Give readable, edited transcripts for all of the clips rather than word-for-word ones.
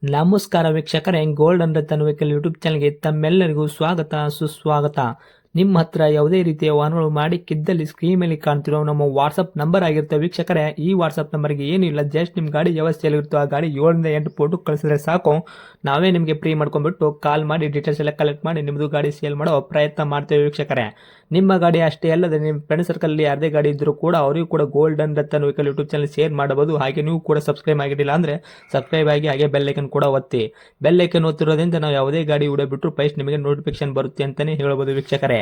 ನಮಸ್ಕಾರ ವೀಕ್ಷಕರೇ, golden Ratan vehicle YouTube ಚಾನಲ್ಗೆ ತಮ್ಮೆಲ್ಲರಿಗೂ ಸ್ವಾಗತ ಸುಸ್ವಾಗತ. ನಿಮ್ಮ ಹತ್ರ ಯಾವುದೇ ರೀತಿಯ ವಾಹನಗಳು ಮಾಡಿಕ್ಕಿದ್ದಲ್ಲಿ ಸ್ಕ್ರೀನ್ ಮೇಲೆ ಕಾಣ್ತಿರೋ ನಮ್ಮ ವಾಟ್ಸಪ್ ನಂಬರ್ ಆಗಿರುತ್ತೆ ವೀಕ್ಷಕರೇ. ಈ ವಾಟ್ಸಪ್ ನಂಬರ್ಗೆ ಏನಿಲ್ಲ, ಜಸ್ಟ್ ನಿಮ್ಮ ಗಾಡಿ ವ್ಯವಸ್ಥೆಯಲ್ಲಿರುತ್ತೋ ಆ ಗಾಡಿ 7 ರಿಂದ 8 ಫೋಟೋ ಕಳಿಸಿದ್ರೆ ಸಾಕು, ನಾವೇ ನಿಮಗೆ ಫ್ರೀ ಮಾಡ್ಕೊಂಡ್ಬಿಟ್ಟು ಕಾಲ್ ಮಾಡಿ ಡೀಟೇಲ್ಸ್ ಎಲ್ಲ ಕಲೆಕ್ಟ್ ಮಾಡಿ ನಿಮ್ಮದು ಗಾಡಿ ಸೇಲ್ ಮಾಡೋ ಪ್ರಯತ್ನ ಮಾಡ್ತೇವೆ ವೀಕ್ಷಕರೇ. ನಿಮ್ಮ ಗಾಡಿ ಅಷ್ಟೇ ಅಲ್ಲದೆ ನಿಮ್ಮ ಫ್ರೆಂಡ್ ಸರ್ಕಲ್ ಯಾರದೇ ಗಾಡಿ ಇದ್ದರೂ ಕೂಡ ಅವರಿಗೂ ಕೂಡ golden Ratan vehicle YouTube channel share ಮಾಡಬಹುದು. ಹಾಗೆ ನೀವು ಕೂಡ ಸಬ್ಸ್ಕ್ರೈಬ್ ಆಗಿರಲಿಲ್ಲ ಅಂದರೆ ಸಬ್ಸ್ಕ್ರೈಬ್ ಆಗಿ ಹಾಗೆ ಬೆಲ್ ಐಕನ್ ಕೂಡ ಒತ್ತಿ. ಬೆಲ್ ಐಕನ್ ಒತ್ತಿರೋದ್ರಿಂದ ನಾವು ಯಾವುದೇ ಗಾಡಿ ವಿಡಿಯೋ ಬಿಟ್ಟರು ಫಸ್ಟ್ ನಿಮಗೆ ನೋಟಿಫಿಕೇಶನ್ ಬರುತ್ತೆ ಅಂತಾನೆ ಹೇಳ್ಬೋದು ವೀಕ್ಷಕರೇ.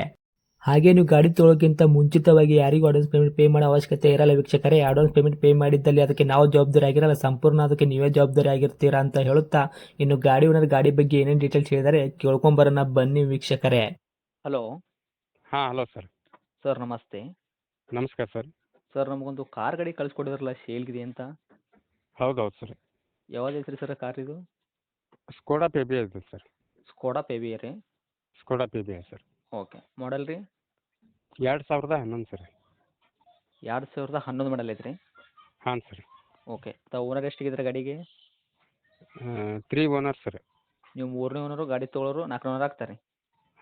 ಹಾಗೆ ನೀವು ಗಾಡಿ ತೊಳೋಕ್ಕಿಂತ ಮುಂಚಿತವಾಗಿ ಯಾರಿಗೂ ಅಡ್ವಾನ್ಸ್ ಪೇಮೆಂಟ್ ಪೇ ಮಾಡೋ ಅವಶ್ಯಕತೆ ಇರಲ್ಲ ವೀಕ್ಷಕರೇ. ಅಡ್ವಾನ್ಸ್ ಪೇಮೆಂಟ್ ಪೇ ಮಾಡಿದ್ದಲ್ಲಿ ಅದಕ್ಕೆ ನಾವು ಜವಾಬ್ದಾರಿ ಆಗಿರಲ್ಲ, ಸಂಪೂರ್ಣ ಅದಕ್ಕೆ ನೀವೇ ಜವಾಬ್ದಾರಿ ಆಗಿರ್ತೀರಾ ಅಂತ ಹೇಳುತ್ತಾ, ಇನ್ನು ಗಾಡಿ ಓನರ್ ಗಾಡಿ ಬಗ್ಗೆ ಏನೇನು ಡೀಟೇಲ್ಸ್ ಹೇಳಿದರೆ ಕೇಳ್ಕೊಂಬರೋಣ ಬನ್ನಿ ವೀಕ್ಷಕರೇ. ಹಲೋ ಹಾಂ ಹಲೋ ಸರ್. ಸರ್, ನಮಸ್ತೆ. ನಮಸ್ಕಾರ ಸರ್. ಸರ್, ನಮಗೊಂದು ಕಾರ್ ಗಾಡಿ ಕಳಿಸ್ಕೊಡಿದ್ರಲ್ಲ, ಸೇಲ್ಗಿದೆ ಅಂತ. ಹೌದೌದು ಸರ್. ಯಾವ್ದು ಐತ್ರಿ ಸರ್ ಕಾರ್ ಇದು? ಸ್ಕೋಡಾ ಪೇಬಿ ಇದೆ ಸರ್. ಸ್ಕೋಡಾ ಪೇಬಿ ರೀ? Skoda Fabia sir. Okay. Model ರೀ? 2011 ಸರ್. 2011 ಮಾಡಲ್ ಐತ್ರಿ? ಹಾಂ ಸರ್. ಓಕೆ. ತಾವು ಓನರ್ ಎಷ್ಟಿಗಿದ್ರೆ ಗಾಡಿಗೆ? 3 ಓನರ್ ಸರ್. ನೀವು 3ನೇ ಓನರು, ಗಾಡಿ ತೊಗೊಳೋರು 4ನೇ ಓನರ್ ಆಗ್ತಾರೆ.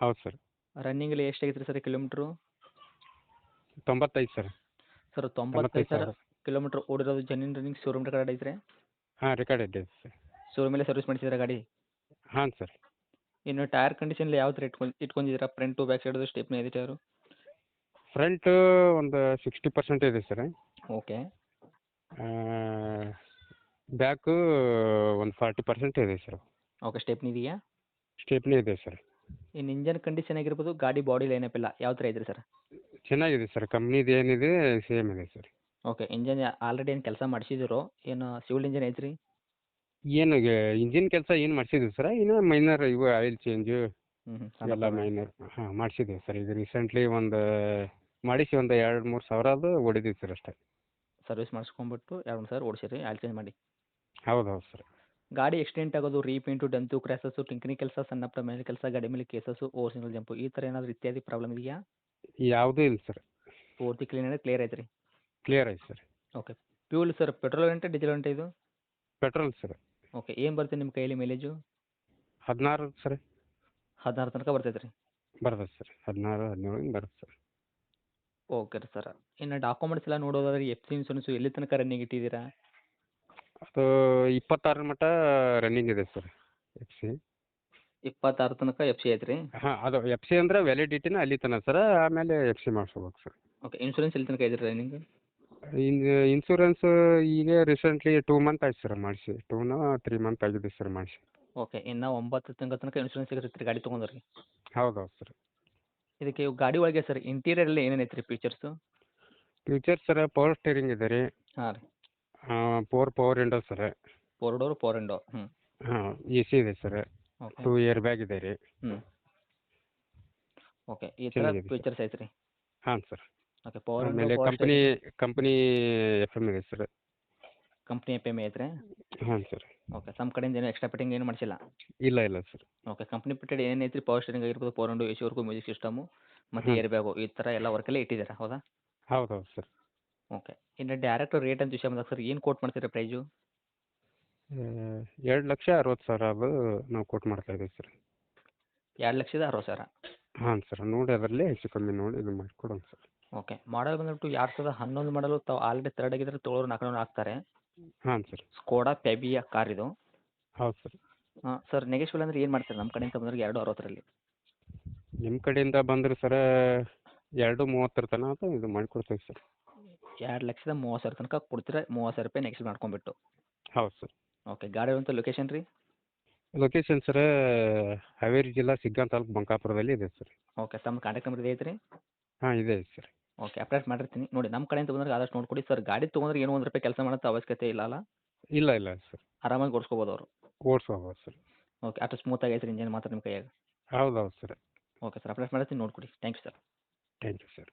ಹೌದು ಸರ್. ರನ್ನಿಂಗಲ್ಲಿ ಎಷ್ಟಾಗೈತ್ರಿ sir kilometre? 95 sir. Sir, 95,000 kilometre ಓಡಿರೋದು ಜೆನ್ಯೂನ್ ರನ್ನಿಂಗ್ ಶೋರೂಮ್ ರೆಕಾರ್ಡ್ ಐತ್ರಿ? ಹಾಂ ರೆಕಾರ್ಡ್ ಇದೆ ಸರ್. ಶೋರೂಮಲ್ಲೇ ಸರ್ವಿಸ್ ಮಾಡಿಸಿದ್ರೆ ಗಾಡಿ? ಹಾಂ ಸರ್. ಇನ್ನು ಟೈರ್ ಕಂಡೀಷನಲ್ಲಿ ಯಾವ ಥರ ಇಟ್ಕೊಂಡಿದ್ದೀರಾ? ಫ್ರಂಟು ಬ್ಯಾಕ್ ಸೈಡದು ಸ್ಟೆಪ್ನಿ ಇದೆ ಟೈರು? ಫ್ರಂಟ್ ಒಂದು 60% ಇದೆ ಸರ್. ಓಕೆ. ಬ್ಯಾಕು ಒಂದು 40% ಇದೆ ಸರ್. ಓಕೆ. ಸ್ಟೆಪ್ನಿ ಇದೆಯಾ? ಸ್ಟೆಪ್ನಿ ಇದೆ ಸರ್. ಇನ್ನು ಇಂಜನ್ ಕಂಡೀಷನ್ ಆಗಿರ್ಬೋದು, ಗಾಡಿ ಬಾಡಿ ಲೈನಪ್ ಇಲ್ಲ ಯಾವ ಥರ ಐತ್ರಿ ಸರ್? ಚೆನ್ನಾಗಿದೆ ಸರ್. ಕಂಪ್ನಿದು ಏನಿದೆ ಸೇಮ್ ಇದೆ ಸರ್. ಓಕೆ. ಇಂಜನ್ ಆಲ್ರೆಡಿ ಏನು ಕೆಲಸ ಮಾಡಿಸಿದಿರೋ, ಏನು ಸಿವಿಲ್ ಇಂಜನ್ ಐತ್ರಿ? ಏನು ಇಂಜಿನ್ ಕೆಲಸ ಏನು ಮಾಡಿಸಿದ್ವಿ ಸರ್, ಇನ್ನು ಮೈನರ್ ಇವು ಆಯಿಲ್ ಚೇಂಜು ಎಲ್ಲ ಮೈನರ್ ಮಾಡಿಸಿದ್ದೀವಿ ಸರ್. ಇದು ರೀಸೆಂಟ್ಲಿ ಒಂದು ಮಾಡಿಸಿ ಒಂದು 2-3 ಸಾವಿರ ಅದು ಹೊಡಿದೀವಿ ಸರ್ ಅಷ್ಟೇ. ಸರ್ವಿಸ್ ಮಾಡಿಸ್ಕೊಂಡ್ಬಿಟ್ಟು 2-3 ಸಾವಿರ ಓಡಿಸಿರಿ, ಆಯಿಲ್ ಚೇಂಜ್ ಮಾಡಿ. ಹೌದು ಹೌದು ಸರ್. ಗಾಡಿ ಎಕ್ಸ್ಟೆಂಟ್ ಆಗೋದು, ರೀಪೇಂಟು, ಡಂತು, ಕ್ರ್ಯಾಸಸ್ಸು, ಟಿಂಕರಿಂಗ್ ಕೆಲಸ, ಸಣ್ಣ ಪುಟ್ಟ ಮೇಲೆ ಕೆಲಸ, ಗಾಡಿ ಮೇಲೆ ಕೇಸಸ್ಸು, ಓವರ್ ಸಿಂಗಲ್ ಜಂಪು, ಈ ಥರ ಏನಾದರೂ ಇತ್ಯಾದಿ ಪ್ರಾಬ್ಲಮ್ ಇದೆಯಾ? ಯಾವುದೂ ಇಲ್ಲ ಸರ್. ಪೂರ್ತಿ ಕ್ಲಿಯರ್ ಐತ್ರಿ? ಕ್ಲಿಯರ್ ಆಯ್ತು sir. Okay. Fuel sir petrol ಗಂಟೆ ಡೀಸೆಲ್ ಗಂಟೆ ಇದು? Petrol sir. ಓಕೆ. ಏನು ಬರುತ್ತೆ ನಿಮ್ಮ ಕೈಯಲ್ಲಿ ಮೈಲೇಜು? 16 ಸರ್. 16 ತನಕ ಬರ್ತೈತೆ ರೀ? ಬರ್ತದೆ ಸರ್. 16-17 ಹಿಂಗೆ ಬರುತ್ತೆ ಸರ್. ಓಕೆ ರೀ ಸರ್. ಇನ್ನು ಡಾಕ್ಯುಮೆಂಟ್ಸ್ ಎಲ್ಲ ನೋಡೋದಾದ್ರೆ FC ಇನ್ಸೂರೆನ್ಸು ಎಲ್ಲಿ ತನಕ ರನ್ನಿಂಗ್ ಇಟ್ಟಿದ್ದೀರಾ? ಅದು 26 ಮಟ್ಟ ರನ್ನಿಂಗ್ ಇದೆ ಸರ್ FC. 26 ತನಕ FC ಐತ್ರಿ? ಹಾಂ, ಅದು FC ಅಂದರೆ ವ್ಯಾಲಿಡಿಟಿನ ಅಲ್ಲಿ ತನಕ ಸರ್, ಆಮೇಲೆ FC ಮಾಡಿಸ್ಕೋಬೇಕು ಸರ್. ಓಕೆ. ಇನ್ಸೂರೆನ್ಸ್ ಎಲ್ಲಿ ತನಕ ಐತ್ರಿ ರನ್ನಿಂಗ್? ಇನ್ಸೂರೆನ್ಸ್ ಈಗ ರೀಸೆಂಟ್ಲಿ 2 ಮಂತ್ ಆಯ್ತು ಸರ್ ಮಾಡಿಸಿ. 2-3 ಮಂತ್ ಆಗಿದೆ ಸರ್ ಮಾಡಿಸಿ. ಓಕೆ. ಇನ್ನು 9 ತಿಂಗಳ ತನಕ ಇನ್ಸೂರೆನ್ಸ್ ಇರುತ್ತೆ ರೀ ಗಾಡಿ ತೊಗೊಂಡ್ರಿ? ಹೌದು ಹೌದು ಸರ್. ಇದಕ್ಕೆ ಗಾಡಿ ಒಳಗೆ ಸರ್ ಇಂಟೀರಿಯರಲ್ಲಿ ಏನೇನು ಐತ್ರಿ features? Future sir, power steering ಇದೆ ರೀ. ಹಾಂ ರೀ. 4 power window sir. 4 door power window. ಹಾಂ, AC ಇದೆ ಸರ್. ಓಕೆ. 2 ಏರ್ ಬ್ಯಾಗ್ ಇದೆ ರೀ. ಓಕೆ. ಈ ಥರ ಚೆನ್ನಾಗಿದೆ ಸರ್. ಫೀಚರ್ಸ್ ಐತ್ರಿ? ಹಾಂ ಸರ್. ಓಕೆ. ಪವರ್ ಆಮೇಲೆ ವಿಂಡೋ, ಕಂಪ್ನಿ FM ಇದೆ ಸರ್. ಕಂಪ್ನಿ FME ಐತ್ರಿ? ಹಾಂ ಸರ್. ಓಕೆ. ನಮ್ಮ ಕಡೆಯಿಂದ ಏನು ಎಕ್ಸ್ಟ್ರಾ ಫಿಟ್ಟಿಂಗ್ ಏನು ಮಾಡಿಸಿಲ್ಲ? ಇಲ್ಲ ಇಲ್ಲ ಸರ್. ಓಕೆ. ಕಂಪ್ನಿ ಫಿಟ್ಟೆಡ್ ಏನು ಐತ್ರಿ? ಪವರ್ ಸ್ಟೇರಿಂಗ್ ಆಗಿರ್ಬೋದು, ಪವರ್ ವಿಂಡೋ, AC ವರ್ಗೂ, ಮ್ಯೂಸಿಕ್ ಸಿಸ್ಟಮು ಮತ್ತು ಏರ್ ಬ್ಯಾಗು, ಈ ಥರ ಎಲ್ಲ ವರ್ಕಲ್ಲೇ ಇಟ್ಟಿದ್ದೀರಾ, ಹೌದಾ? ಹೌದು ಹೌದು ಸರ್. ಓಕೆ. ಇನ್ನು ಡೈರೆಕ್ಟ್ ರೇಟ್ ಅಂತ ವಿಷಯ ಬಂದಾಗ ಸರ್ ಏನು ಕೋಟ್ ಮಾಡ್ತೀರಾ ಪ್ರೈಸು? 2,60,000 ಅದು ನಾವು ಕೊಟ್ಟು ಮಾಡ್ತಾ ಇದ್ದೀವಿ ಸರ್. 2,60,000? ಹಾಂ ಸರ್. ನೋಡಿ ಅದರಲ್ಲಿ ಹೆಚ್ಚು ಕಮ್ಮಿ ನೋಡಿ ಇದು ಮಾಡಿಕೊಡೋಣ ಸರ್. ಓಕೆ. ಮಾಡಲ್ ಬಂದ್ಬಿಟ್ಟು 2011 ಮಾಡಲು, ತಾವು ಆಲ್ರೆಡಿ ಥರ್ಡ್ ಆಗಿದ್ರೆ ತೊಗೊಳೋರು 4ನೇ ಆಗ್ತಾರೆ. ಹಾಂ ಸರ್. ಸ್ಕೋಡಾ ಪೆಬಿಯ ಕಾರ್ ಇದು? ಹೌದು ಸರ್. ಹಾಂ ಸರ್. ನೆಗೆಶ್ವಲ್ ಅಂದರೆ ಏನು ಮಾಡ್ತಾರೆ ನಮ್ಮ ಕಡೆಯಿಂದ ಬಂದ್ರೆ? 2,60,000ರಲ್ಲಿ ನಿಮ್ಮ ಕಡೆಯಿಂದ ಬಂದರೆ ಸರ್ 2,30 ತನಕ ಅಂತ ಇದು ಮಾಡಿಕೊಡ್ತೀವಿ ಸರ್. 2,30,000 ತನಕ ಕೊಡ್ತೀರಾ? 30,000 ರೂಪಾಯಿ ನೆಕ್ಸ್ಟ್ ಮಾಡ್ಕೊಂಬಿಟ್ಟು? ಹೌದು ಸರ್. ಓಕೆ. ಗಾಡಿ ಇರುವಂಥ ಲೊಕೇಶನ್ ರೀ? ಲೊಕೇಶನ್ ಸರ್, ಹಾವೇರಿ ಜಿಲ್ಲಾ ಸಿಗ್ಗಾಂವ್ ತಾಲೂಕು ಬಂಕಾಪುರದಲ್ಲಿ ಇದೆ ಸರ್. ಓಕೆ. ತಮ್ಮ ಕಾಂಟ್ಯಾಕ್ಟ್ ನಂಬರ್ ಇದೆ ಐತ್ರಿ? ಹಾಂ ಇದೆ ಸರ್. ಓಕೆ. ಅಪ್ಡೇಟ್ ಮಾಡಿರ್ತೀನಿ ನೋಡಿ. ನಮ್ಮ ಕಡೆಯಿಂದ ಬಂದ್ರೆ ಆದಷ್ಟು ನೋಡಿಕೊಡಿ ಸರ್. ಗಾಡಿ ತೊಗೊಂಡ್ರೆ ಏನೋ 1 ರೂಪಾಯಿ ಕೆಲಸ ಮಾಡೋಂಥ ಅವಶ್ಯಕತೆ ಇಲ್ಲ ಅಲ್ಲ? ಇಲ್ಲ ಇಲ್ಲ ಸರ್. ಆರಾಮಾಗಿ ಓಡಿಸ್ಕೋಬೋದು ಅವರು? ಓಡಿಸ್ಕೋಬೋದು ಸರ್. ಓಕೆ. ಅಷ್ಟು ಸ್ಮೂತಾಗಿ ಐತ್ರಿ ಇಂಜನ್ ಮಾತ್ರ ನಿಮ್ಮ ಕೈಯಾಗ? ಹೌದು ಹೌದು ಸರ್. Okay sir. ಅಪ್ಡೇಟ್ ಮಾಡಿರ್ತೀನಿ, ನೋಡಿಕೊಡಿ. Thank you sir. Thank you sir.